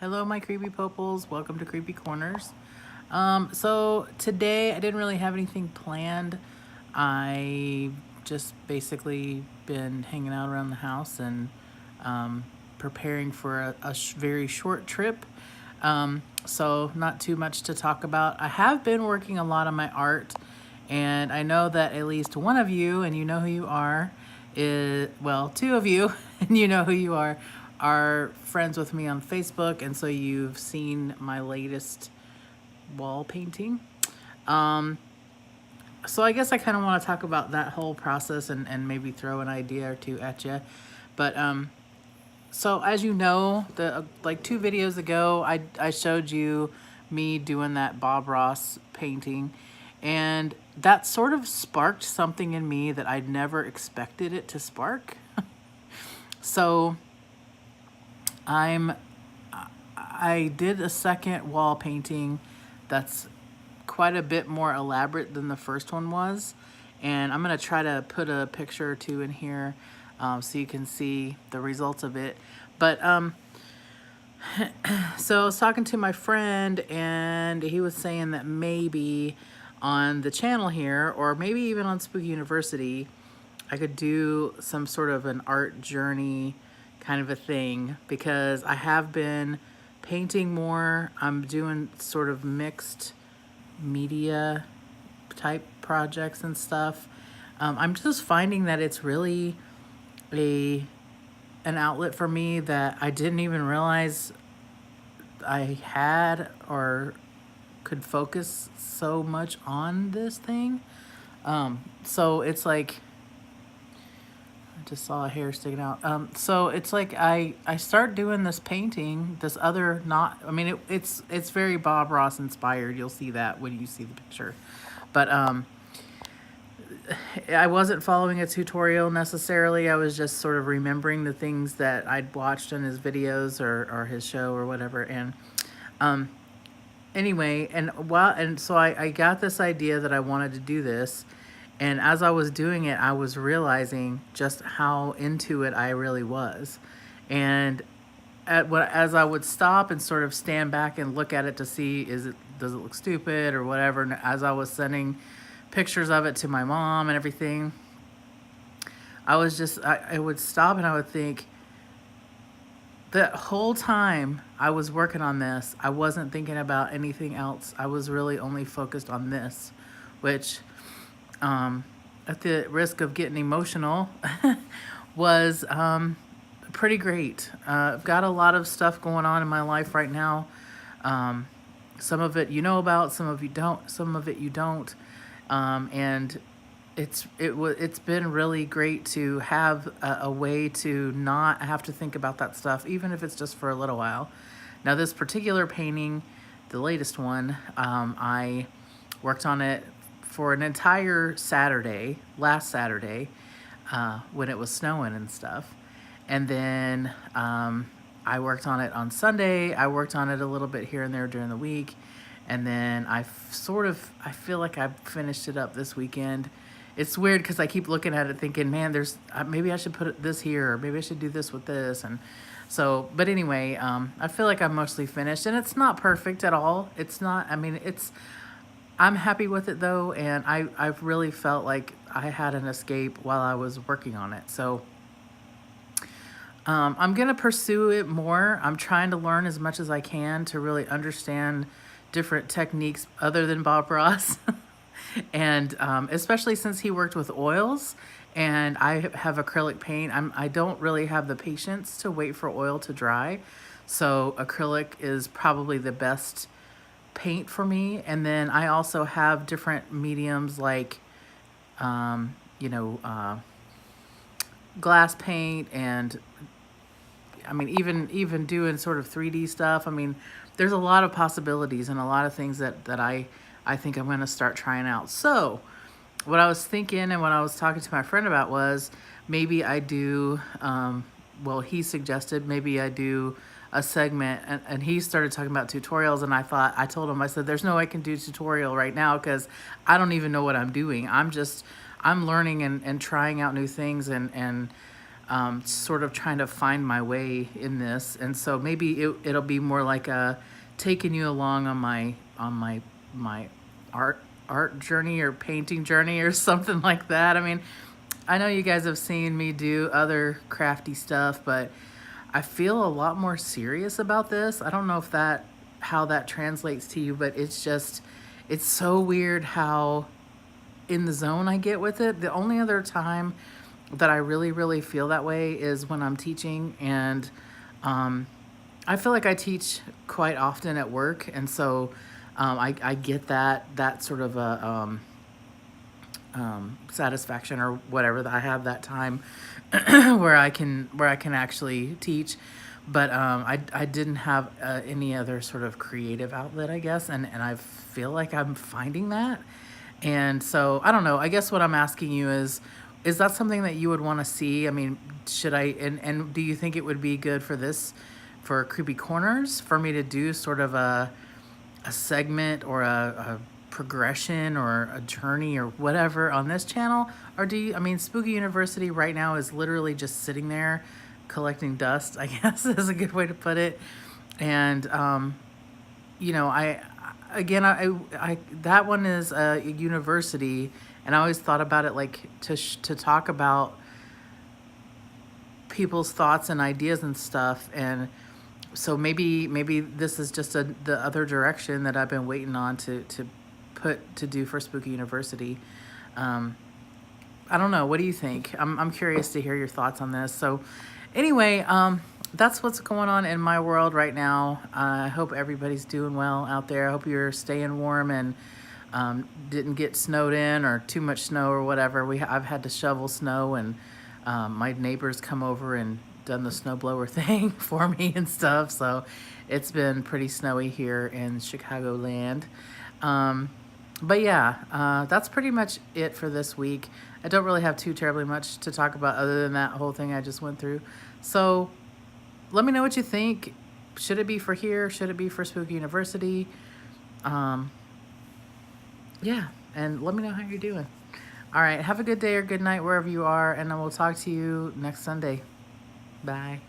Hello, my creepy poples. Welcome to Creepy Corners. So today I didn't really have anything planned. I just basically been hanging out around the house and preparing for a very short trip. So not too much to talk about. I have been working a lot on my art, and I know that at least one of you, and you know who you are, is, well, two of you, and you know who you are friends with me on Facebook, and so you've seen my latest wall painting. So I guess I kind of want to talk about that whole process and maybe throw an idea or two at you. But so as you know, the like 2 videos ago, I showed you me doing that Bob Ross painting, and that sort of sparked something in me that I'd never expected it to spark. So I did a second wall painting that's quite a bit more elaborate than the first one was, and I'm gonna try to put a picture or two in here so you can see the results of it. But so I was talking to my friend, and he was saying that maybe on the channel here, or maybe even on Spooky University, I could do some sort of an art journey kind of a thing, because I have been painting more. I'm doing sort of mixed media type projects and stuff. I'm just finding that it's really an outlet for me that I didn't even realize I had or could focus so much on this thing. So it's like, I just saw a hair sticking out. So it's like I start doing this painting, this other, not, I mean, it's very Bob Ross inspired. You'll see that when you see the picture. But I wasn't following a tutorial necessarily. I was just sort of remembering the things that I'd watched in his videos or his show or whatever. And anyway, and so I got this idea that I wanted to do this. And as I was doing it, I was realizing just how into it I really was. And as I would stop and sort of stand back and look at it to see, does it look stupid or whatever, and as I was sending pictures of it to my mom and everything, I would stop and I would think, the whole time I was working on this, I wasn't thinking about anything else. I was really only focused on this, which, at the risk of getting emotional, was pretty great. I've got a lot of stuff going on in my life right now. Some of it you know about, some of you don't, some of it you don't. And it's been really great to have a way to not have to think about that stuff, even if it's just for a little while. Now, this particular painting, the latest one, I worked on it for an entire Saturday, last Saturday, when it was snowing and stuff. And then I worked on it on Sunday. I worked on it a little bit here and there during the week. And then I feel like I finished it up this weekend. It's weird because I keep looking at it thinking, man, maybe I should put this here, or maybe I should do this with this. And so, but anyway, I feel like I'm mostly finished, and it's not perfect at all. It's not, I mean, I'm happy with it though. And I've really felt like I had an escape while I was working on it. So I'm going to pursue it more. I'm trying to learn as much as I can to really understand different techniques other than Bob Ross. And especially since he worked with oils and I have acrylic paint, I don't really have the patience to wait for oil to dry. So acrylic is probably the best paint for me. And then I also have different mediums like, glass paint, and I mean, even doing sort of 3D stuff. I mean, there's a lot of possibilities and a lot of things that I think I'm going to start trying out. So what I was thinking and what I was talking to my friend about was maybe I do, well, he suggested maybe I do a segment, and he started talking about tutorials, and I told him, I said, there's no way I can do a tutorial right now because I don't even know what I'm doing. I'm learning and trying out new things, and sort of trying to find my way in this. And so maybe it'll be more like a taking you along on my art journey or painting journey or something like that. I mean, I know you guys have seen me do other crafty stuff, but I feel a lot more serious about this. I don't know if that how that translates to you, but it's so weird how in the zone I get with it. The only other time that I really, really feel that way is when I'm teaching, and um, I feel like I teach quite often at work, and so I get that sort of a satisfaction or whatever that I have that time where I can actually teach. But I didn't have any other sort of creative outlet, I guess, and I feel like I'm finding that. And so I don't know. I guess what I'm asking you is that something that you would want to see? I mean, should I and do you think it would be good for this for Creepy Corners for me to do sort of a segment or a progression or a journey or whatever on this channel? Or do you, I mean, Spooky University right now is literally just sitting there collecting dust, I guess is a good way to put it. And, you know, again, I that one is a university, and I always thought about it like to talk about people's thoughts and ideas and stuff. And so maybe this is just the other direction that I've been waiting on to do for Spooky University. Um, I don't know. What do you think? I'm curious to hear your thoughts on this. So anyway, that's what's going on in my world right now. I hope everybody's doing well out there. I hope you're staying warm and didn't get snowed in or too much snow or whatever. I've had to shovel snow, and my neighbors come over and done the snowblower thing for me and stuff. So it's been pretty snowy here in Chicagoland. But yeah, that's pretty much it for this week. I don't really have too terribly much to talk about other than that whole thing I just went through. So let me know what you think. Should it be for here? Should it be for Spooky University? Yeah, and let me know how you're doing. All right, have a good day or good night wherever you are, and I will talk to you next Sunday. Bye.